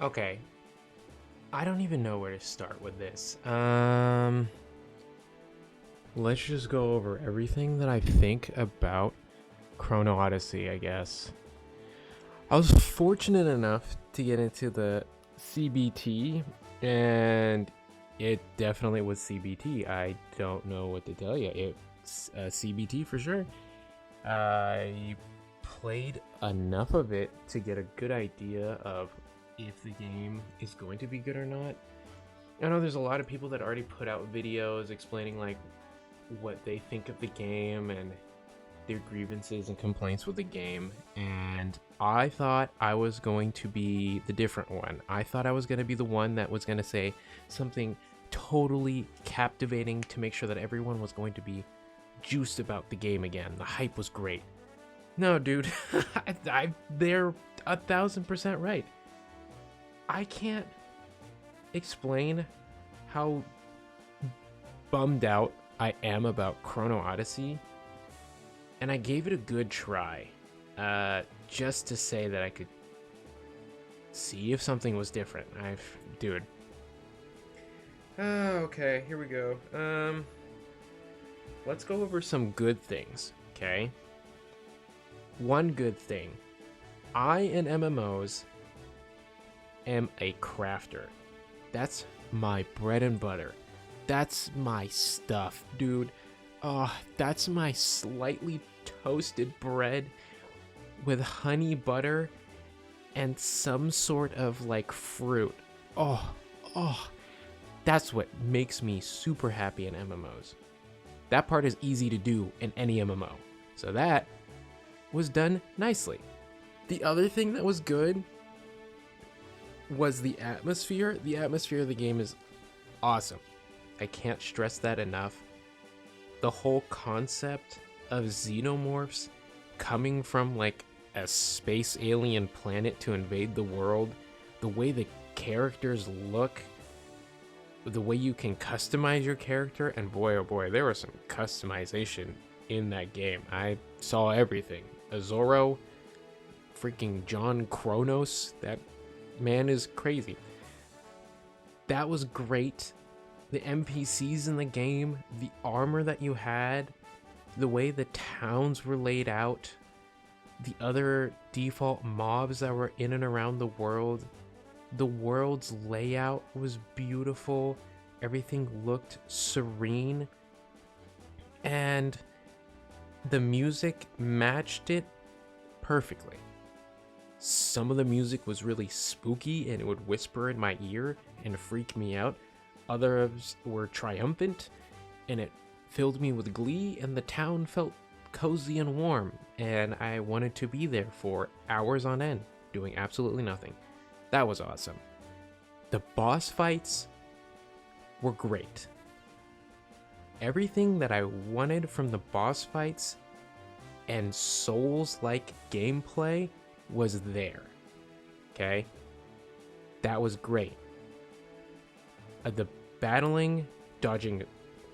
Okay. I don't even know where to start with this. Let's just go over everything that I think about Chrono Odyssey, I guess. I was fortunate enough to get into the CBT, and it definitely was CBT. I don't know what to tell you. It's CBT for sure. I played enough of it to get a good idea of if the game is going to be good or not. I know there's a lot of people that already put out videos explaining like what they think of the game and their grievances and complaints with the game, and I thought I was going to be the different one. I thought I was going to be the one that was going to say something totally captivating to make sure that everyone was going to be juiced about the game again. The hype was great. No, dude, they're 1000% right. I can't explain how bummed out I am about Chrono Odyssey, and I gave it a good try, just to say that I could see if something was different. Dude. Okay, here we go. Let's go over some good things, okay? One good thing. I, in MMOs, am a crafter. That's my bread and butter. That's my stuff, dude. That's my slightly toasted bread with honey butter and some sort of like fruit. Oh, that's what makes me super happy in MMOs. That part is easy to do in any MMO. So that was done nicely. The other thing that was good was the atmosphere. The atmosphere of the game is awesome. I can't stress that enough. The whole concept of xenomorphs coming from like a space alien planet to invade the world, the way the characters look, the way you can customize your character, and boy oh boy, there was some customization in that game. I saw everything. Azoro, freaking John Kronos, that man is crazy. That was great. The NPCs in the game, the armor that you had, the way the towns were laid out, the other default mobs that were in and around the world's layout was beautiful. Everything looked serene, and the music matched it perfectly. Some of the music was really spooky and it would whisper in my ear and freak me out. Others were triumphant and it filled me with glee, and the town felt cozy and warm, and I wanted to be there for hours on end doing absolutely nothing. That was awesome. The boss fights were great. Everything that I wanted from the boss fights and Souls-like gameplay was there. Okay? That was great. The battling, dodging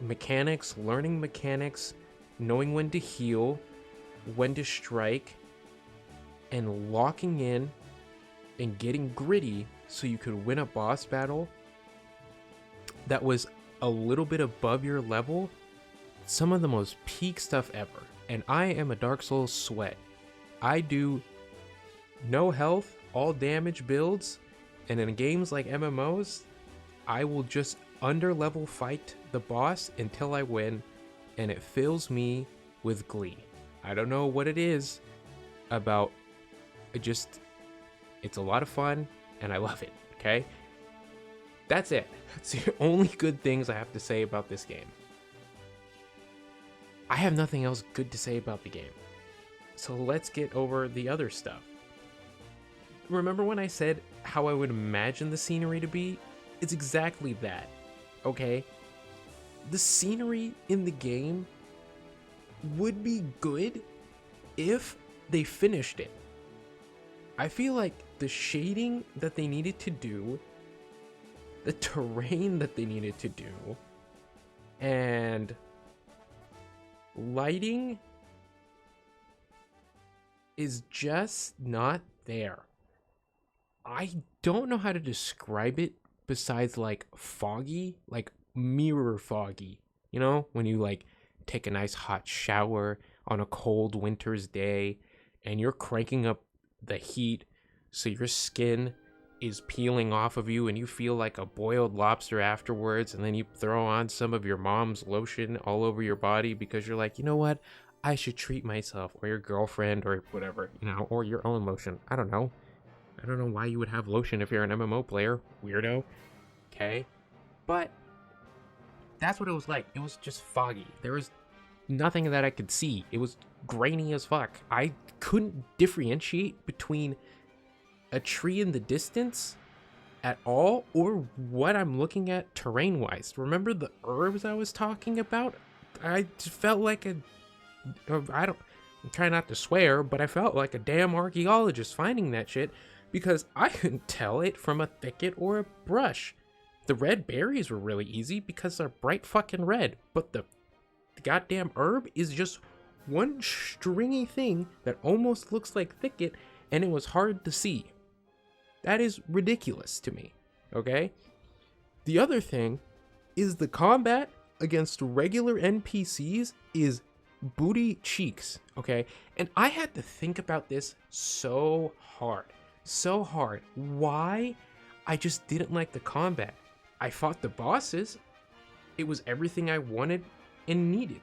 mechanics, learning mechanics, knowing when to heal, when to strike, and locking in and getting gritty so you could win a boss battle that was a little bit above your level. Some of the most peak stuff ever. And I am a Dark Souls sweat. I do no health, all damage builds, and in games like MMOs, I will just underlevel fight the boss until I win, and it fills me with glee. I don't know what it is about it's a lot of fun and I love it, okay? That's it. That's the only good things I have to say about this game. I have nothing else good to say about the game. So let's get over the other stuff. Remember when I said how I would imagine the scenery to be? It's exactly that, okay? The scenery in the game would be good if they finished it. I feel like the shading that they needed to do, the terrain that they needed to do, and lighting is just not there. I don't know how to describe it besides like foggy, like mirror foggy. You know, when you like take a nice hot shower on a cold winter's day and you're cranking up the heat so your skin is peeling off of you and you feel like a boiled lobster afterwards, and then you throw on some of your mom's lotion all over your body because you're like, you know what, I should treat myself, or your girlfriend, or whatever, you know, or your own lotion. I don't know why you would have lotion if you're an MMO player, weirdo. Okay, but that's what it was like. It was just foggy. There was nothing that I could see. It was grainy as fuck. I couldn't differentiate between a tree in the distance at all or what I'm looking at terrain wise. Remember the herbs I was talking about? I just felt like I'm trying not to swear, but I felt like a damn archaeologist finding that shit because I couldn't tell it from a thicket or a brush. The red berries were really easy because they're bright fucking red, but the goddamn herb is just one stringy thing that almost looks like thicket, and it was hard to see. That is ridiculous to me, okay? The other thing is the combat against regular NPCs is booty cheeks, okay? And I had to think about this so hard. Why I just didn't like the combat. I fought the bosses. It was everything I wanted and needed.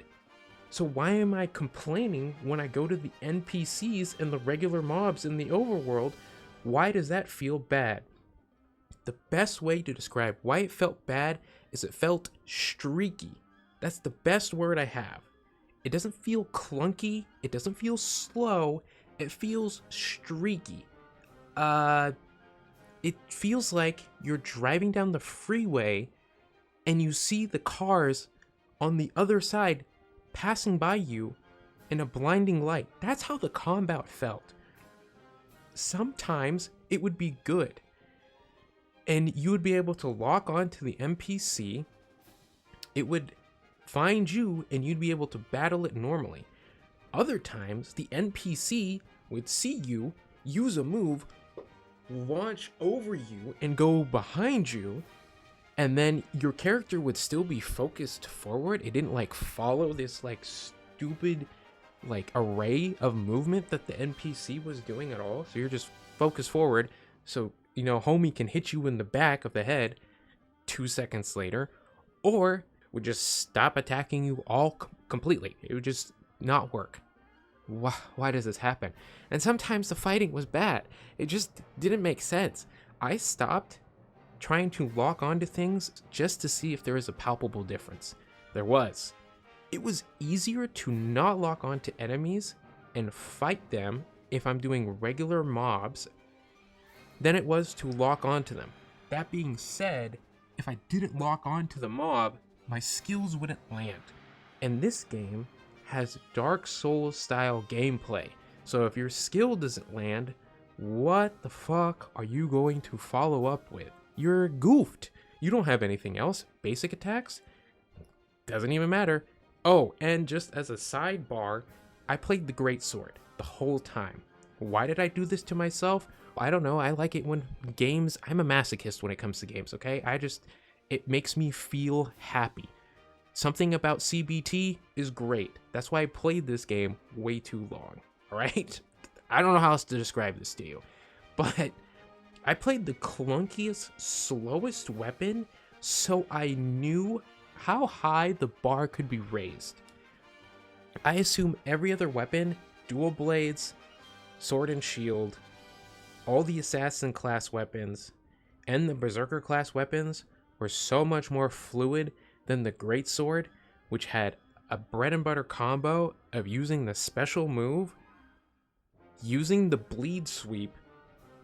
So why am I complaining when I go to the NPCs and the regular mobs in the overworld? Why does that feel bad? The best way to describe why it felt bad is it felt streaky. That's the best word I have. It doesn't feel clunky. It doesn't feel slow. It feels streaky. It feels like you're driving down the freeway and you see the cars on the other side passing by you in a blinding light. That's how the combat felt. Sometimes it would be good and you would be able to lock on to the NPC. It would find you and you'd be able to battle it normally. Other times the NPC would see you, use a move, launch over you and go behind you, and then your character would still be focused forward. It didn't like follow this like stupid like array of movement that the NPC was doing at all. So you're just focused forward, so you know homie can hit you in the back of the head 2 seconds later, or would just stop attacking you all completely. It would just not work. Why does this happen? And sometimes the fighting was bad. It just didn't make sense. I stopped trying to lock onto things just to see if there was a palpable difference. There was. It was easier to not lock onto enemies and fight them if I'm doing regular mobs than it was to lock onto them. That being said, if I didn't lock onto the mob, my skills wouldn't land. And this game has Dark Souls style gameplay. So if your skill doesn't land, what the fuck are you going to follow up with? You're goofed. You don't have anything else. Basic attacks? Doesn't even matter. Oh, and just as a sidebar, I played the Greatsword the whole time. Why did I do this to myself? I don't know. I like it when games... I'm a masochist when it comes to games, okay? It makes me feel happy. Something about CBT is great. That's why I played this game way too long, alright? I don't know how else to describe this to you. But I played the clunkiest, slowest weapon, so I knew how high the bar could be raised. I assume every other weapon, dual blades, sword and shield, all the assassin class weapons, and the berserker class weapons were so much more fluid than the Greatsword, which had a bread and butter combo of using the special move, using the bleed sweep,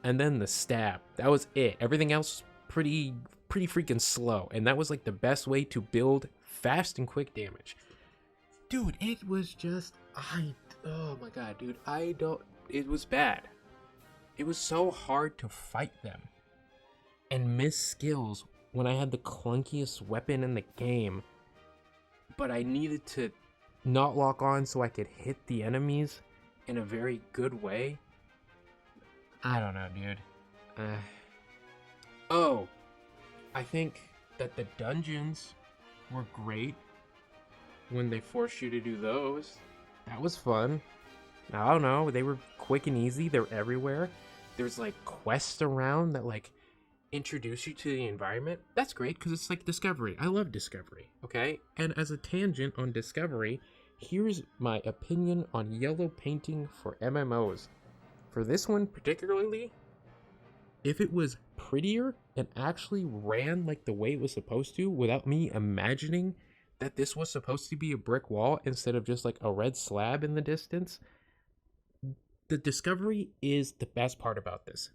and then the stab. That was it. Everything else was pretty freaking slow, and that was like the best way to build fast and quick damage. Dude, it was just oh my god, dude, it was bad. It was so hard to fight them and miss skills when I had the clunkiest weapon in the game, but I needed to not lock on so I could hit the enemies in a very good way. I don't know, dude. Oh, I think that the dungeons were great when they forced you to do those. That was fun. I don't know, they were quick and easy. They're everywhere. There's like quests around that like introduce you to the environment. That's great because it's like Discovery. I love Discovery, okay? And as a tangent on Discovery, here's my opinion on yellow painting for MMOs. For this one particularly, if it was prettier and actually ran like the way it was supposed to without me imagining that this was supposed to be a brick wall instead of just like a red slab in the distance, the Discovery is the best part about this.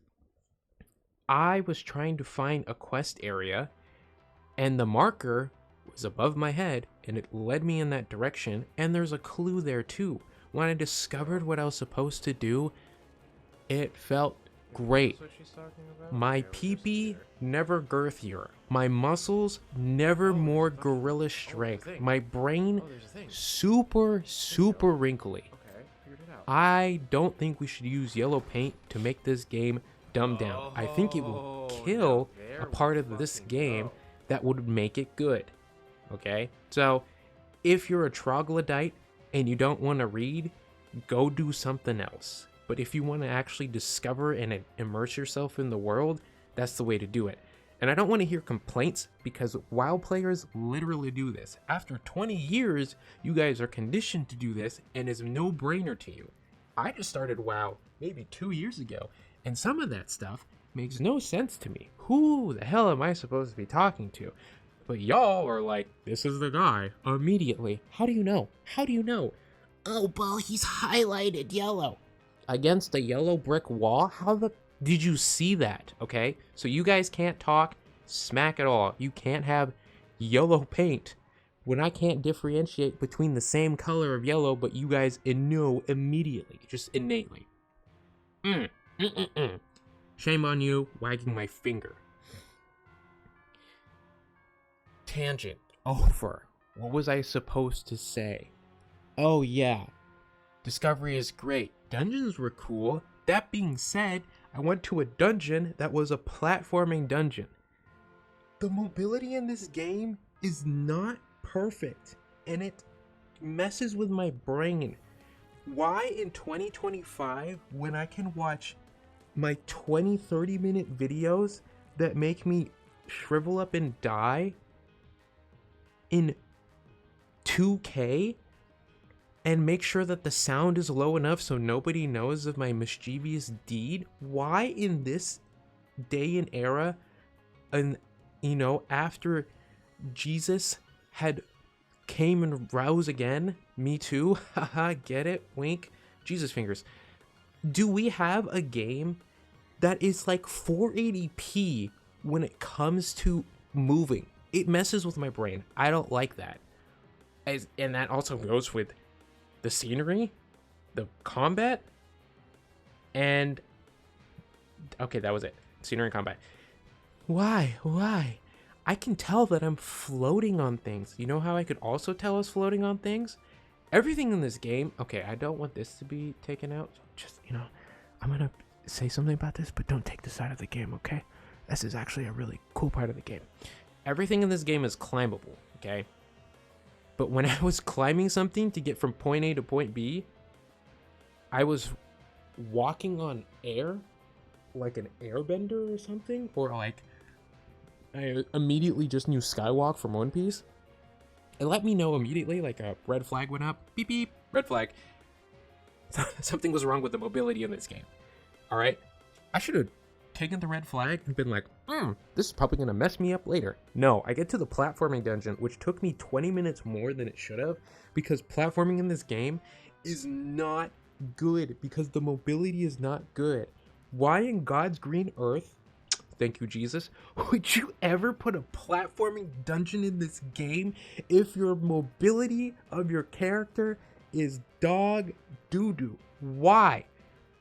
I was trying to find a quest area and the marker was above my head and it led me in that direction, and there's a clue there too. When I discovered what I was supposed to do, it felt great. My pee-pee never girthier. My muscles never more gorilla strength. My brain super wrinkly. I don't think we should use yellow paint to make this game dumbed down. I think it will kill a part of this game that would make it good. Okay? So, if you're a troglodyte and you don't want to read, go do something else. But if you want to actually discover and immerse yourself in the world, that's the way to do it. And I don't want to hear complaints, because WoW players literally do this. After 20 years, you guys are conditioned to do this, and it's a no-brainer to you. I just started WoW maybe 2 years ago, and some of that stuff makes no sense to me. Who the hell am I supposed to be talking to? But y'all are like, this is the guy, immediately. How do you know? How do you know? Oh, well, he's highlighted yellow. Against a yellow brick wall? How the... Did you see that? Okay? So you guys can't talk smack at all. You can't have yellow paint when I can't differentiate between the same color of yellow, but you guys know immediately. Just innately. Shame on you, wagging my finger. Tangent over. What was I supposed to say? Oh yeah. Discovery is great. Dungeons were cool. That being said, I went to a dungeon that was a platforming dungeon. The mobility in this game is not perfect, and it messes with my brain. Why in 2025, when I can watch my 20-30 minute videos that make me shrivel up and die in 2K, and make sure that the sound is low enough so nobody knows of my mischievous deed? Why in this day and era, and you know, after Jesus had came and rose again, me too, haha, get it, wink, Jesus fingers, do we have a game that is like 480p when it comes to moving? It messes with my brain. I don't like that. And that also goes with the scenery, the combat, and okay, that was it. Scenery and combat. Why? I can tell that I'm floating on things. You know how I could also tell I was floating on things? Everything in this game. Okay, I don't want this to be taken out. So just, you know, I'm gonna say something about this, but don't take this out of the game, okay? This is actually a really cool part of the game. Everything in this game is climbable, okay? But when I was climbing something to get from point A to point B, I was walking on air, like an airbender or something, or like I immediately just knew Skywalk from One Piece. It let me know immediately, like a red flag went up, beep beep, red flag. Something was wrong with the mobility in this game. All right, I should have taken the red flag and been like, this is probably gonna mess me up later. No, I get to the platforming dungeon, which took me 20 minutes more than it should have, because platforming in this game is not good, because the mobility is not good. Why in God's green earth, thank you Jesus, would you ever put a platforming dungeon in this game if your mobility of your character is dog doo-doo? Why?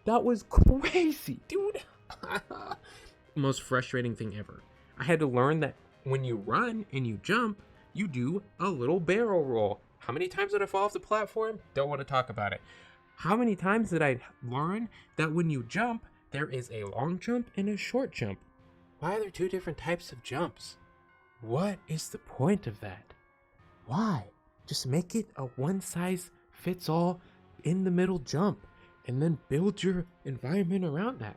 That was crazy, dude. Most frustrating thing ever. I had to learn that when you run and you jump, you do a little barrel roll. How many times did I fall off the platform? Don't want to talk about it. How many times did I learn that when you jump, there is a long jump and a short jump? Why are there two different types of jumps? What is the point of that? Why? Just make it a one-size-fits-all in-the-middle jump, and then build your environment around that.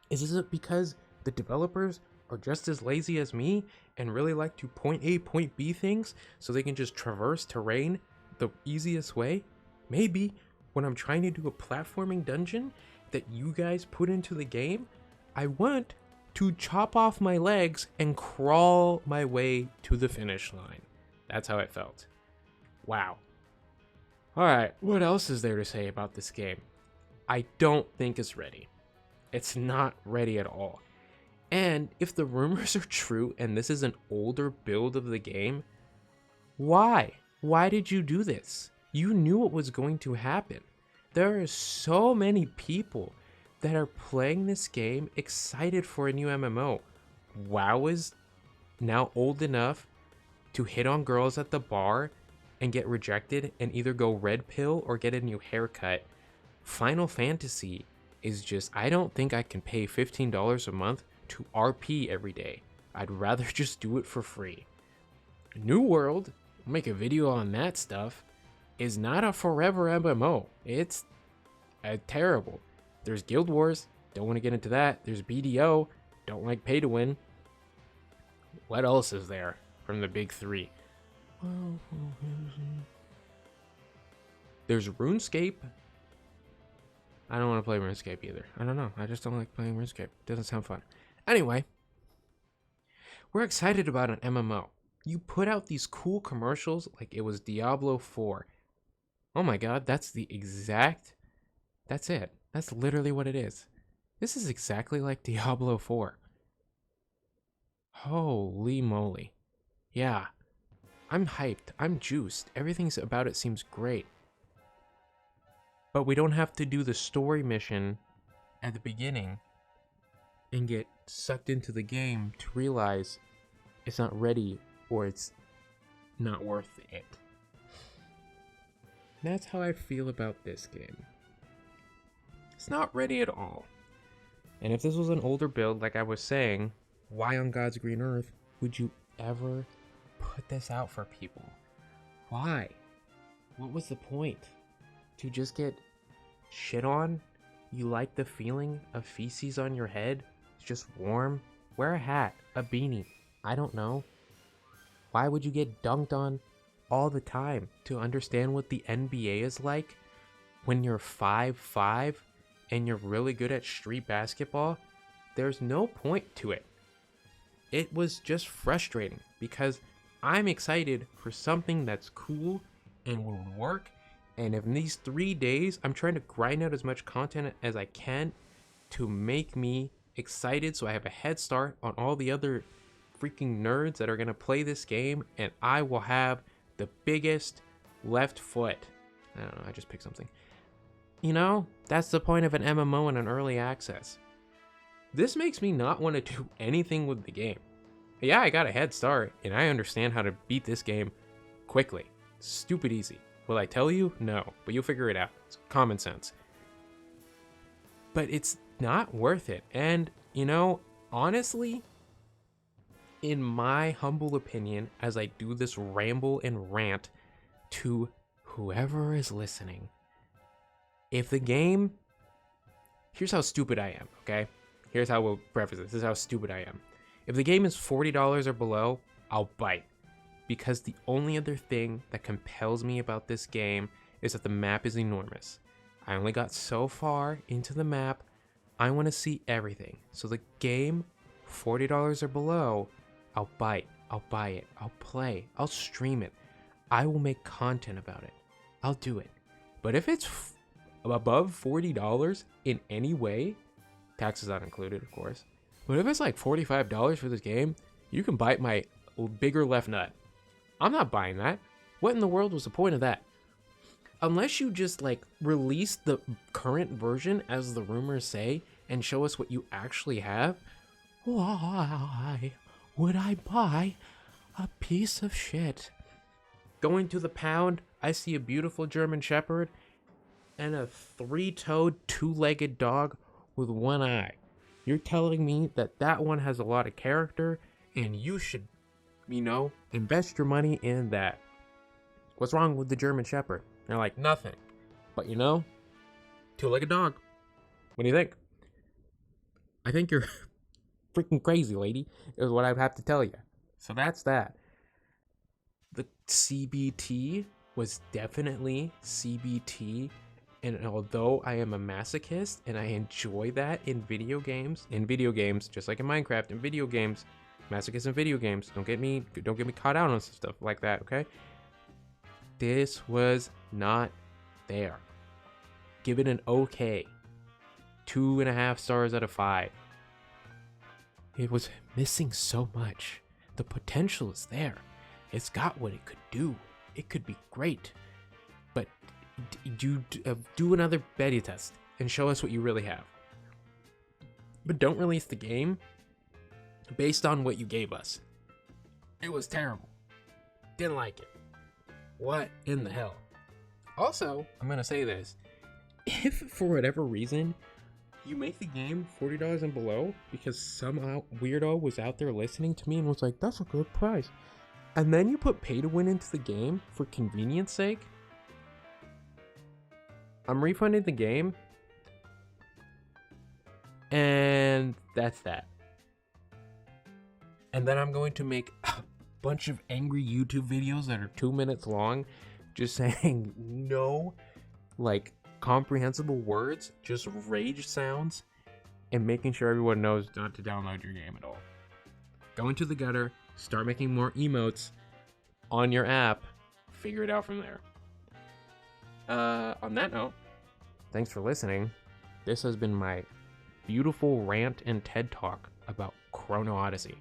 Is it because the developers are just as lazy as me and really like to point A, point B things so they can just traverse terrain the easiest way? Maybe when I'm trying to do a platforming dungeon that you guys put into the game, I want to chop off my legs and crawl my way to the finish line. That's how it felt. Wow. Alright, what else is there to say about this game? I don't think it's ready. It's not ready at all. And if the rumors are true and this is an older build of the game, why? Why did you do this? You knew what was going to happen. There are so many people that are playing this game excited for a new MMO. WoW is now old enough to hit on girls at the bar and get rejected and either go red pill or get a new haircut. Final Fantasy is just, I don't think I can pay $15 a month to RP every day. I'd rather just do it for free. New World, I'll make a video on that stuff, is not a forever MMO. It's terrible. There's Guild Wars, don't want to get into that. There's BDO, don't like pay to win. What else is there from the big three? There's RuneScape. I don't want to play RuneScape either. I don't know. I just don't like playing RuneScape. It doesn't sound fun. Anyway, we're excited about an MMO. You put out these cool commercials like it was Diablo 4. Oh my god, that's it. That's literally what it is. This is exactly like Diablo 4. Holy moly. Yeah. I'm hyped. I'm juiced. Everything about it seems great. But we don't have to do the story mission at the beginning and get sucked into the game to realize it's not ready or it's not worth it. That's how I feel about this game. It's not ready at all. And if this was an older build, like I was saying, why on God's green earth would you ever put this out for people? Why? What was the point? To just get shit on? You like the feeling of feces on your head? It's just warm? Wear a hat, a beanie. I don't know. Why would you get dunked on all the time to understand what the NBA is like when you're 5'5" and you're really good at street basketball? There's no point to it. It was just frustrating because I'm excited for something that's cool and will work. And in these 3 days, I'm trying to grind out as much content as I can to make me excited so I have a head start on all the other freaking nerds that are going to play this game, and I will have the biggest left foot. I don't know, I just picked something. You know, that's the point of an MMO and an early access. This makes me not want to do anything with the game. Yeah, I got a head start, and I understand how to beat this game quickly. Stupid easy. Will I tell you? No, but you'll figure it out. It's common sense. But it's not worth it. And, you know, honestly, in my humble opinion, as I do this ramble and rant to whoever is listening, if the game... Here's how stupid I am, okay? Here's how we'll preface this. This is how stupid I am. If the game is $40 or below, I'll bite. Because the only other thing that compels me about this game is that the map is enormous. I only got so far into the map. I want to see everything. So the game, $40 or below, I'll bite. I'll buy it. I'll play. I'll stream it. I will make content about it. I'll do it. But if it's above $40 in any way, taxes not included, of course. But if it's like $45 for this game, you can bite my bigger left nut. I'm not buying that. What in the world was the point of that? Unless you just like release the current version as the rumors say and show us what you actually have, why would I buy a piece of shit? Going to the pound, I see a beautiful German Shepherd and a 3-toed, 2-legged dog with one eye. You're telling me that that one has a lot of character and you should, invest your money in that. What's wrong with the German Shepherd? They're like, nothing. But two-legged dog. What do you think? I think you're freaking crazy, lady, is what I'd have to tell you. So that's that. The CBT was definitely CBT, and although I am a masochist and I enjoy that in video games, just like in Minecraft, in video games, masochist in video games, don't get me caught out on stuff like that, okay? This was not there. Give it an okay. 2.5 stars out of 5. It was missing so much. The potential is there. It's got what it could do. It could be great. But do another beta test and show us what you really have. But don't release the game based on what you gave us. It was terrible. Didn't like it. What in the hell? Also, I'm going to say this. If for whatever reason you make the game $40 and below because some weirdo was out there listening to me and was like, that's a good price, and then you put pay to win into the game for convenience sake, I'm refunding the game, and that's that. And then I'm going to make a bunch of angry YouTube videos that are 2 minutes long, just saying no, comprehensible words, just rage sounds, and making sure everyone knows not to download your game at all. Go into the gutter, start making more emotes on your app, figure it out from there. On that note, thanks for listening. This has been my beautiful rant and TED Talk about Chrono Odyssey.